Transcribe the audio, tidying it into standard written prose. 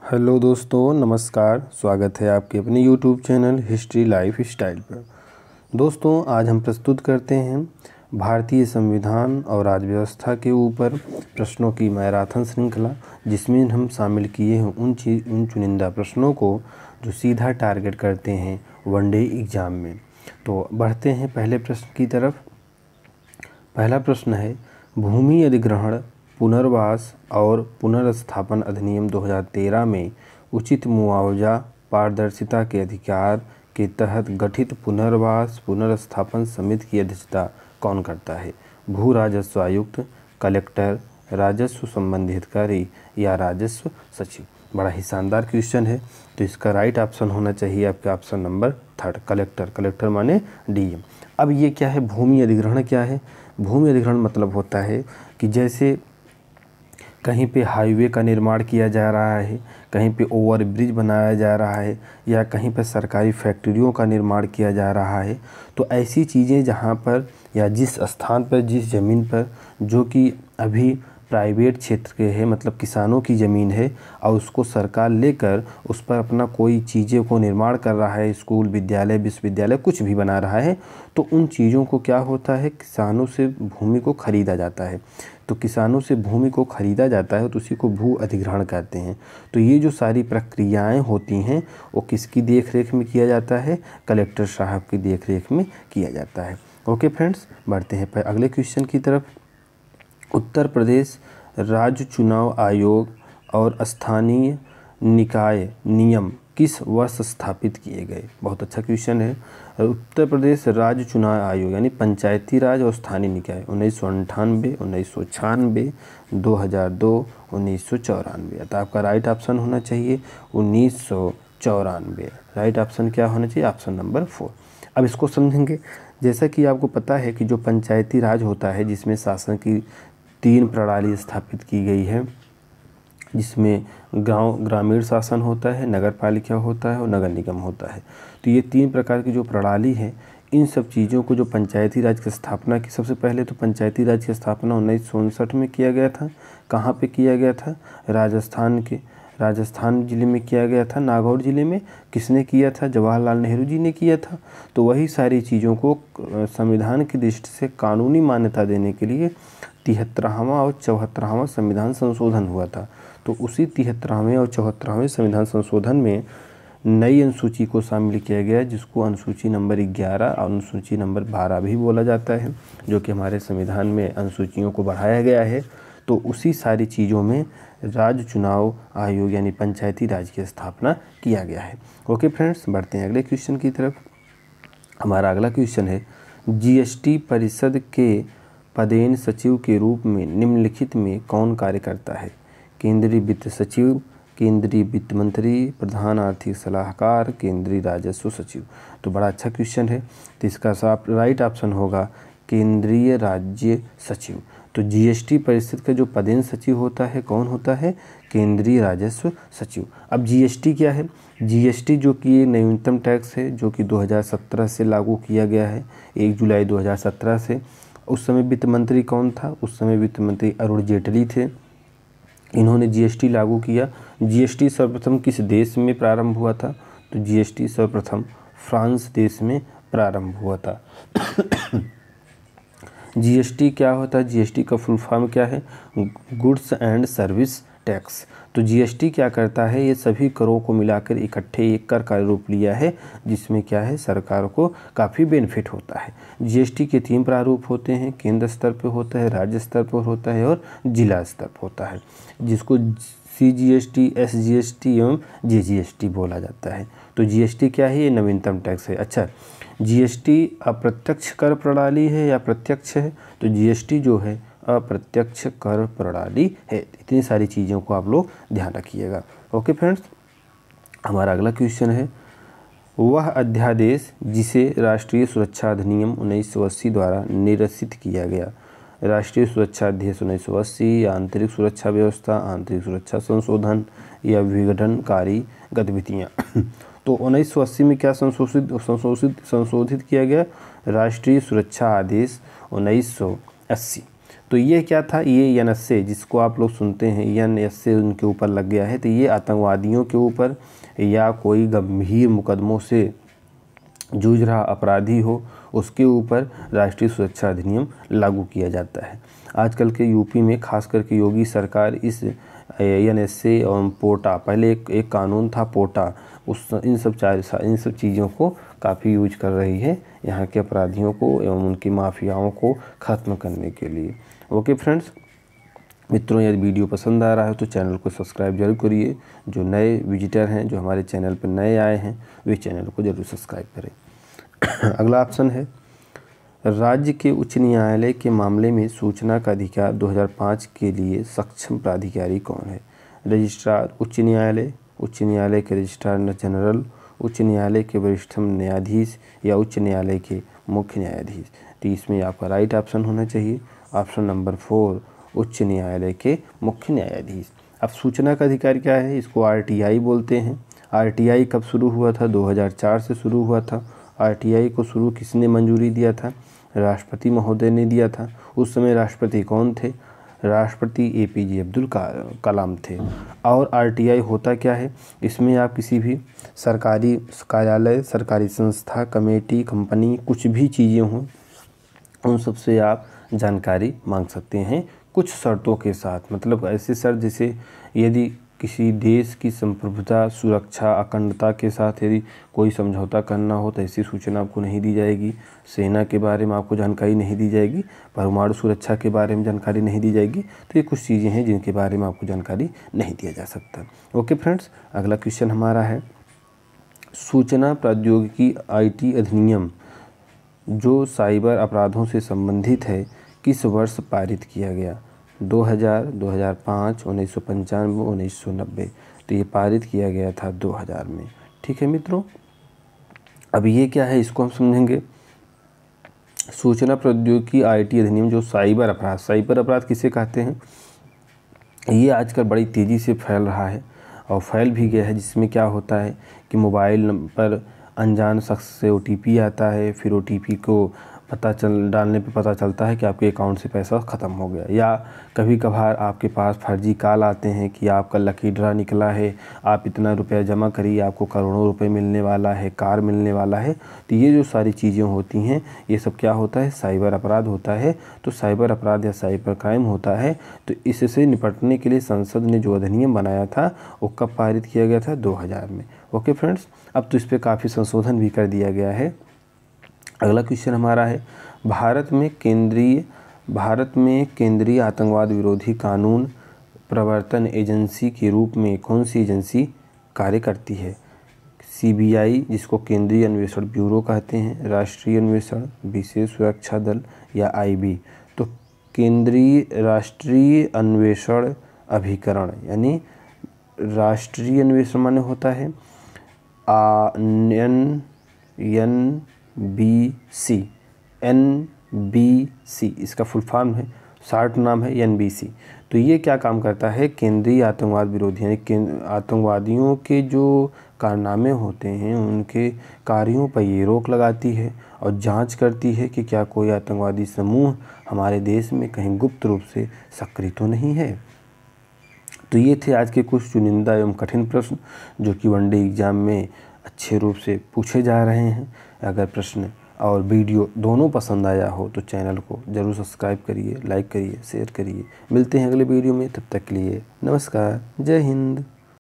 Hello दोस्तों, नमस्कार। स्वागत है आपके अपने YouTube channel history life style पर। दोस्तों, आज हम प्रस्तुत करते हैं भारतीय संविधान और राज्य व्यवस्था के ऊपर प्रश्नों की मैराथन श्रृंखला, जिसमें हम शामिल किए हैं उन चुनिंदा प्रश्नों को जो सीधा टारगेट करते हैं वनडे एग्ज़ाम में। तो बढ़ते हैं पहले प्रश्न की तरफ। पहला प्रश्न है, भूमि अधिग्रहण, पुनर्वास और पुनर्स्थापन अधिनियम 2013 में उचित मुआवजा पारदर्शिता के अधिकार के तहत गठित पुनर्वास पुनर्स्थापन समिति की अध्यक्षता कौन करता है? भू राजस्व आयुक्त, कलेक्टर, राजस्व संबंधी अधिकारी या राजस्व सचिव? बड़ा ही शानदार क्वेश्चन है। तो इसका राइट ऑप्शन होना चाहिए आपका ऑप्शन नंबर 3, कलेक्टर। कलेक्टर माने डीएम। अब ये क्या है, भूमि अधिग्रहण क्या है? भूमि अधिग्रहण मतलब होता है कि जैसे कहीं पे हाईवे का निर्माण किया जा रहा है, कहीं पे ओवर ब्रिज बनाया जा रहा है, या कहीं पर सरकारी फैक्ट्रियों का निर्माण किया जा रहा है, तो ऐसी चीज़ें जहाँ पर या जिस स्थान पर, जिस ज़मीन पर जो कि अभी प्राइवेट क्षेत्र के है, मतलब किसानों की ज़मीन है, और उसको सरकार लेकर उस पर अपना कोई चीज़ों को निर्माण कर रहा है, स्कूल, विद्यालय, विश्वविद्यालय कुछ भी बना रहा है, तो उन चीज़ों को क्या होता है, किसानों से भूमि को ख़रीदा जाता है। तो किसानों से भूमि को ख़रीदा जाता है तो उसी को भू अधिग्रहण कहते हैं। तो ये जो सारी प्रक्रियाएं होती हैं वो किसकी देखरेख में किया जाता है? कलेक्टर साहब की देखरेख में किया जाता है। ओके फ्रेंड्स, बढ़ते हैं अगले क्वेश्चन की तरफ। उत्तर प्रदेश राज्य चुनाव आयोग और स्थानीय निकाय नियम किस वर्ष स्थापित किए गए? बहुत अच्छा क्वेश्चन है। उत्तर प्रदेश राज्य चुनाव आयोग यानी पंचायती राज और स्थानीय निकाय 1998, 1996, 2002, 1994। अतः आपका राइट ऑप्शन होना चाहिए 1994। राइट ऑप्शन क्या होना चाहिए? Option number 4। अब इसको समझेंगे। जैसा कि आपको पता है कि जो पंचायती राज होता है, जिसमें शासन की 3 प्रणाली स्थापित की गई है, जिसमें ग्रामीण शासन होता है, नगर पालिका होता है और नगर निगम होता है। तो ये 3 प्रकार की जो प्रणाली है, इन सब चीज़ों को जो पंचायती राज की स्थापना की, सबसे पहले तो पंचायती राज की स्थापना 1959 में किया गया था। कहाँ पे किया गया था? राजस्थान ज़िले में किया गया था, नागौर ज़िले में। किसने किया था? जवाहरलाल नेहरू जी ने किया था। तो वही सारी चीज़ों को संविधान की दृष्टि से कानूनी मान्यता देने के लिए 73वां और 74वां संविधान संशोधन हुआ था। तो उसी 73वें और 74वें संविधान संशोधन में नई अनुसूची को शामिल किया गया, जिसको अनुसूची नंबर 11 और अनुसूची नंबर 12 भी बोला जाता है, जो कि हमारे संविधान में अनुसूचियों को बढ़ाया गया है। तो उसी सारी चीज़ों में राज्य चुनाव आयोग यानी पंचायती राज की स्थापना किया गया है। ओके फ्रेंड्स, बढ़ते हैं अगले क्वेश्चन की तरफ। हमारा अगला क्वेश्चन है, जीएसटी परिषद के पदेन सचिव के रूप में निम्नलिखित में कौन कार्य करता है? केंद्रीय वित्त सचिव, केंद्रीय वित्त मंत्री, प्रधान आर्थिक सलाहकार, केंद्रीय राजस्व सचिव। तो बड़ा अच्छा क्वेश्चन है। तो इसका राइट ऑप्शन होगा केंद्रीय राज्य सचिव। तो जीएसटी परिषद का जो पदेन सचिव होता है, कौन होता है? केंद्रीय राजस्व सचिव। अब जीएसटी क्या है? जीएसटी जो कि न्यूनतम टैक्स है, जो कि 2017 से लागू किया गया है, 1 जुलाई 2017 से। उस समय वित्त मंत्री कौन था? उस समय वित्त मंत्री अरुण जेटली थे। इन्होंने जीएसटी लागू किया। जीएसटी सर्वप्रथम किस देश में प्रारंभ हुआ था? तो जीएसटी सर्वप्रथम फ्रांस देश में प्रारंभ हुआ था। जीएसटी क्या होता है? जीएसटी का फुल फॉर्म क्या है? Goods and service tax. तो जीएसटी क्या करता है? ये सभी करों को मिलाकर इकट्ठे एक कर का रूप लिया है, जिसमें क्या है, सरकार को काफ़ी बेनिफिट होता है। जीएसटी के 3 प्रारूप होते हैं, केंद्र स्तर पर होता है, राज्य स्तर पर होता है और जिला स्तर पर होता है, जिसको सीजीएसटी, एसजीएसटी एवं जेजीएसटी बोला जाता है। तो जीएसटी क्या है? ये नवीनतम टैक्स है। अच्छा, जीएसटी अप्रत्यक्ष कर प्रणाली है या प्रत्यक्ष है? तो जीएसटी जो है अप्रत्यक्ष कर प्रणाली है। इतनी सारी चीज़ों को आप लोग ध्यान रखिएगा। ओके फ्रेंड्स, हमारा अगला क्वेश्चन है, वह अध्यादेश जिसे राष्ट्रीय सुरक्षा अधिनियम 1980 द्वारा निरसित किया गया। राष्ट्रीय सुरक्षा अध्यादेश 1980, आंतरिक सुरक्षा व्यवस्था, आंतरिक सुरक्षा संशोधन या विघटनकारी गतिविधियाँ। तो 1980 में क्या संशोधित किया गया? राष्ट्रीय सुरक्षा आदेश 1980। तो ये क्या था, ये NSA जिसको आप लोग सुनते हैं, NSA उनके ऊपर लग गया है। तो ये आतंकवादियों के ऊपर या कोई गंभीर मुकदमों से जूझ रहा अपराधी हो उसके ऊपर राष्ट्रीय सुरक्षा अधिनियम लागू किया जाता है। आजकल के यूपी में खास करके योगी सरकार इस NSA और पोटा, पहले एक कानून था पोटा, इन सब चीज़ों को काफ़ी यूज कर रही है यहाँ के अपराधियों को एवं उनकी माफियाओं को ख़त्म करने के लिए। ओके फ्रेंड्स, मित्रों, यदि वीडियो पसंद आ रहा है तो चैनल को सब्सक्राइब जरूर करिए। जो नए विजिटर हैं, जो हमारे चैनल पर नए आए हैं, वे चैनल को जरूर सब्सक्राइब करें। अगला ऑप्शन है, राज्य के उच्च न्यायालय के मामले में सूचना का अधिकार 2005 के लिए सक्षम प्राधिकारी कौन है? रजिस्ट्रार उच्च न्यायालय के रजिस्ट्रार जनरल, उच्च न्यायालय के वरिष्ठतम न्यायाधीश या उच्च न्यायालय के मुख्य न्यायाधीश। तो इसमें आपका राइट ऑप्शन होना चाहिए ऑप्शन नंबर 4, उच्च न्यायालय के मुख्य न्यायाधीश। अब सूचना का अधिकार क्या है? इसको RTI बोलते हैं। RTI कब शुरू हुआ था? 2004 से शुरू हुआ था। RTI को शुरू किसने मंजूरी दिया था? राष्ट्रपति महोदय ने दिया था। उस समय राष्ट्रपति कौन थे? राष्ट्रपति APJ अब्दुल कलाम थे। और RTI होता क्या है? इसमें आप किसी भी सरकारी कार्यालय, सरकारी संस्था, कमेटी, कंपनी, कुछ भी चीज़ें हों, उन सब से आप जानकारी मांग सकते हैं कुछ शर्तों के साथ। मतलब ऐसे शर्त जैसे यदि किसी देश की संप्रभुता, सुरक्षा, अखंडता के साथ यदि कोई समझौता करना हो तो ऐसी सूचना आपको नहीं दी जाएगी। सेना के बारे में आपको जानकारी नहीं दी जाएगी। परमाणु सुरक्षा के बारे में जानकारी नहीं दी जाएगी। तो ये कुछ चीज़ें हैं जिनके बारे में आपको जानकारी नहीं दिया जा सकता। ओके फ्रेंड्स, अगला क्वेश्चन हमारा है, सूचना प्रौद्योगिकी IT अधिनियम जो साइबर अपराधों से संबंधित है किस वर्ष पारित किया गया? 2000, 2005, 1995, 1990। तो ये पारित किया गया था 2000 में। ठीक है मित्रों, अब ये क्या है इसको हम समझेंगे। सूचना प्रौद्योगिकी IT अधिनियम जो साइबर अपराध किसे कहते हैं? ये आजकल बड़ी तेज़ी से फैल रहा है और फैल भी गया है, जिसमें क्या होता है कि मोबाइल नंबर पर अनजान शख्स से OTP आता है, फिर OTP को डालने पे पता चलता है कि आपके अकाउंट से पैसा ख़त्म हो गया। या कभी कभार आपके पास फर्जी कॉल आते हैं कि आपका लकी ड्रा निकला है, आप इतना रुपया जमा करिए, आपको करोड़ों रुपए मिलने वाला है, कार मिलने वाला है। तो ये जो सारी चीज़ें होती हैं, ये सब क्या होता है? साइबर अपराध होता है। तो साइबर अपराध या साइबर क्राइम होता है। तो इससे निपटने के लिए संसद ने जो अधिनियम बनाया था वो कब पारित किया गया था? 2000 में। ओके फ्रेंड्स, अब तो इस पर काफ़ी संशोधन भी कर दिया गया है। अगला क्वेश्चन हमारा है, भारत में केंद्रीय आतंकवाद विरोधी कानून प्रवर्तन एजेंसी के रूप में कौन सी एजेंसी कार्य करती है? CBI जिसको केंद्रीय अन्वेषण ब्यूरो कहते हैं, राष्ट्रीय अन्वेषण, विशेष सुरक्षा दल या IB? तो राष्ट्रीय अन्वेषण अभिकरण, यानी राष्ट्रीय अन्वेषण माने होता है NBC, इसका फुल फॉर्म है, शॉर्ट नाम है NBC। तो ये क्या काम करता है? केंद्रीय आतंकवाद विरोधी, यानी आतंकवादियों के जो कारनामे होते हैं उनके कार्यों पर ये रोक लगाती है और जांच करती है कि क्या कोई आतंकवादी समूह हमारे देश में कहीं गुप्त रूप से सक्रिय तो नहीं है। तो ये थे आज के कुछ चुनिंदा एवं कठिन प्रश्न जो कि वनडे एग्ज़ाम में अच्छे रूप से पूछे जा रहे हैं। अगर प्रश्न और वीडियो दोनों पसंद आया हो तो चैनल को ज़रूर सब्सक्राइब करिए, लाइक करिए, शेयर करिए। मिलते हैं अगले वीडियो में, तब तक के लिए नमस्कार, जय हिंद।